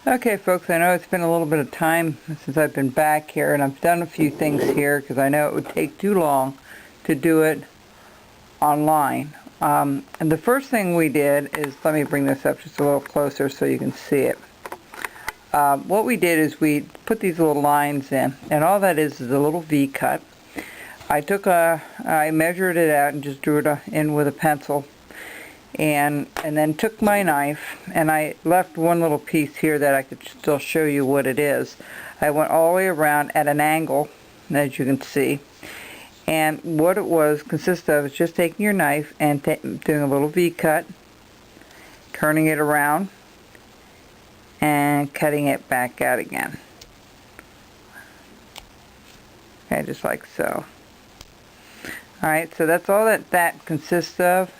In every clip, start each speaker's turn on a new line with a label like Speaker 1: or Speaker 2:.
Speaker 1: Okay folks, I know it's been a little bit of time since I've been back here, and I've done a few things here because I know it would take too long to do it online. And the first thing we did is, let me bring this up just a little closer so you can see it. What we did is we put these little lines in, and all that is a little V cut. I measured it out and just drew it in with a pencil. And then took my knife, and I left one little piece here that I could still show you what it is. I went all the way around at an angle, as you can see, and what it consists of is just taking your knife and doing a little V cut, turning it around, and cutting it back out again. Okay, just like so. Alright, so that's all that consists of.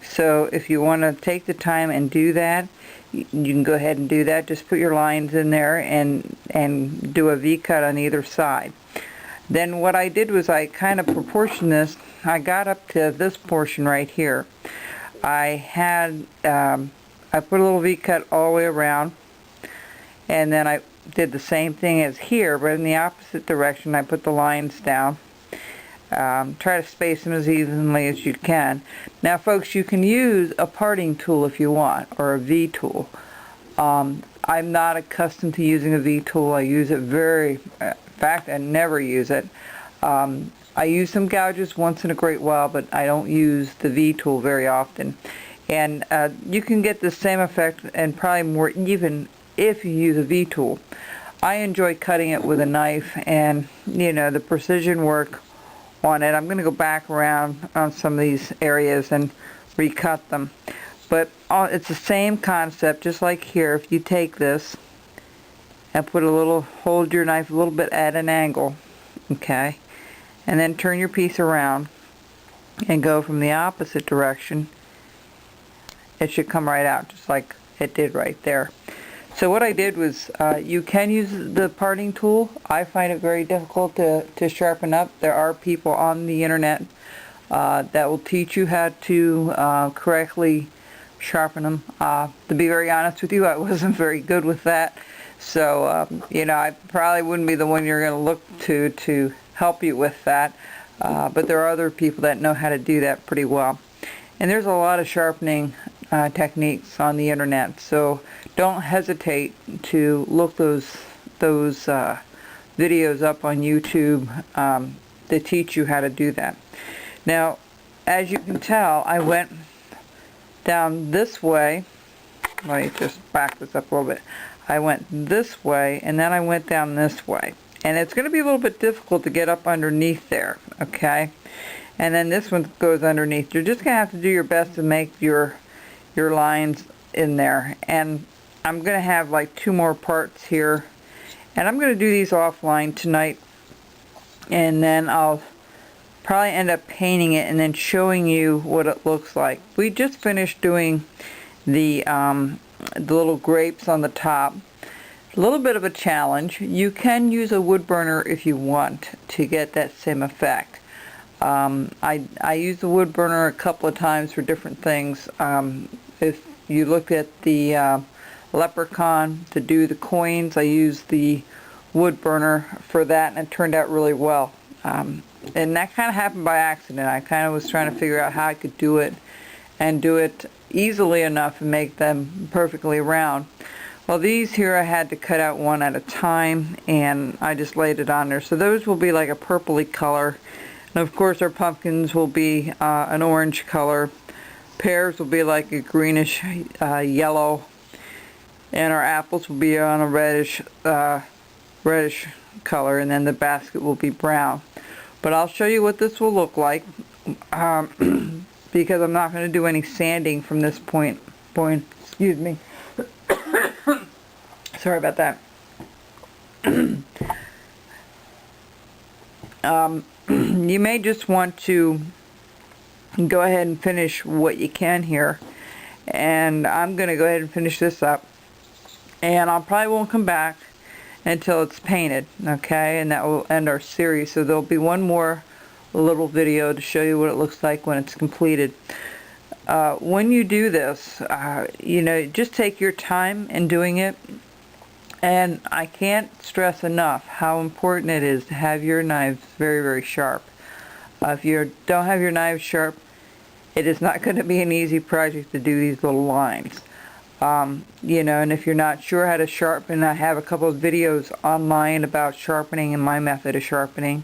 Speaker 1: So if you want to take the time and do that, you can go ahead and do that. Just put your lines in there and do a V cut on either side. Then what I did was I kind of proportioned this. I got up to this portion right here. I put a little V cut all the way around, and then I did the same thing as here, but in the opposite direction. I put the lines down. Try to space them as evenly as you can. Now folks, you can use a parting tool if you want, or a V tool. I'm not accustomed to using a V tool. I use it in fact I never use it. I use some gouges once in a great while, but I don't use the V tool very often. And you can get the same effect and probably more even if you use a V tool. I enjoy cutting it with a knife, and you know, the precision work on it. I'm going to go back around on some of these areas and recut them, but it's the same concept. Just like here, if you take this and hold your knife a little bit at an angle, okay, and then turn your piece around and go from the opposite direction, it should come right out just like it did right there. So what I did was, you can use the parting tool. I find it very difficult to sharpen up. There are people on the internet that will teach you how to correctly sharpen them. To be very honest with you, I wasn't very good with that. So, you know, I probably wouldn't be the one you're going to look to help you with that. But there are other people that know how to do that pretty well. And there's a lot of sharpening techniques on the internet, so don't hesitate to look those videos up on YouTube that teach you how to do that. Now, as you can tell, I went down this way. Let me just back this up a little bit. I went this way, and then I went down this way, and it's going to be a little bit difficult to get up underneath there, okay? And then this one goes underneath. You're just going to have to do your best to make your lines in there. And I'm going to have like 2 more parts here, and I'm going to do these offline tonight, and then I'll probably end up painting it and then showing you what it looks like. We just finished doing the little grapes on the top. A little bit of a challenge. You can use a wood burner if you want to get that same effect. I used the wood burner a couple of times for different things. If you look at the leprechaun to do the coins, I used the wood burner for that, and it turned out really well. And that kind of happened by accident. I kind of was trying to figure out how I could do it and do it easily enough and make them perfectly round. Well, these here I had to cut out one at a time, and I just laid it on there. So those will be like a purpley color. And of course our pumpkins will be an orange color. Pears will be like a greenish yellow, and our apples will be on a reddish color, and then the basket will be brown. But I'll show you what this will look like because I'm not going to do any sanding from this point. Excuse me. Sorry about that. You may just want to go ahead and finish what you can here, and I'm going to go ahead and finish this up, and I probably won't come back until it's painted, okay, and that will end our series. So there'll be one more little video to show you what it looks like when it's completed. When you do this, you know, just take your time in doing it. And I can't stress enough how important it is to have your knives very, very sharp. If you don't have your knives sharp, it is not going to be an easy project to do these little lines. You know, and if you're not sure how to sharpen, I have a couple of videos online about sharpening and my method of sharpening.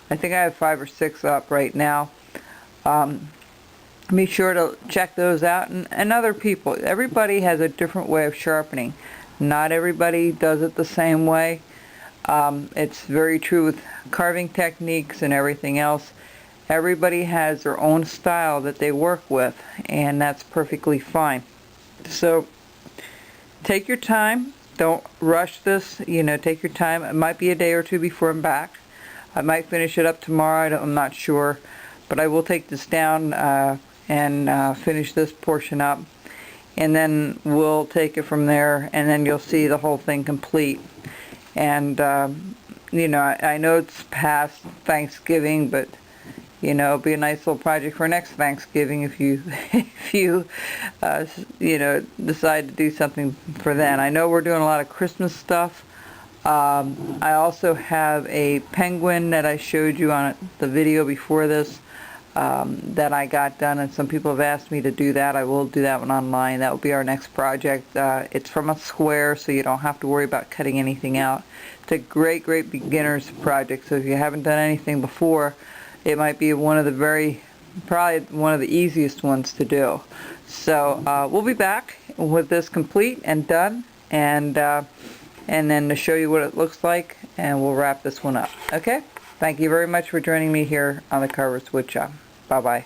Speaker 1: I think I have 5 or 6 up right now. Be sure to check those out, and other people. Everybody has a different way of sharpening. Not everybody does it the same way. It's very true with carving techniques and everything else. Everybody has their own style that they work with, and that's perfectly fine. So take your time. Don't rush this. You know, take your time. It might be a day or two before I'm back. I might finish it up tomorrow. I'm not sure. But I will take this down and finish this portion up. And then we'll take it from there, and then you'll see the whole thing complete. And, you know, I know it's past Thanksgiving, but, you know, it'll be a nice little project for next Thanksgiving if you, you know, decide to do something for then. I know we're doing a lot of Christmas stuff. I also have a penguin that I showed you on the video before this. That I got done, and some people have asked me to do that. I will do that one online. That will be our next project. It's from a square, so you don't have to worry about cutting anything out. It's a great, great beginner's project, so if you haven't done anything before, it might be probably one of the easiest ones to do. So we'll be back with this complete and done, and then to show you what it looks like, and we'll wrap this one up. Okay? Thank you very much for joining me here on the Carver's Wood Shop. Bye-bye.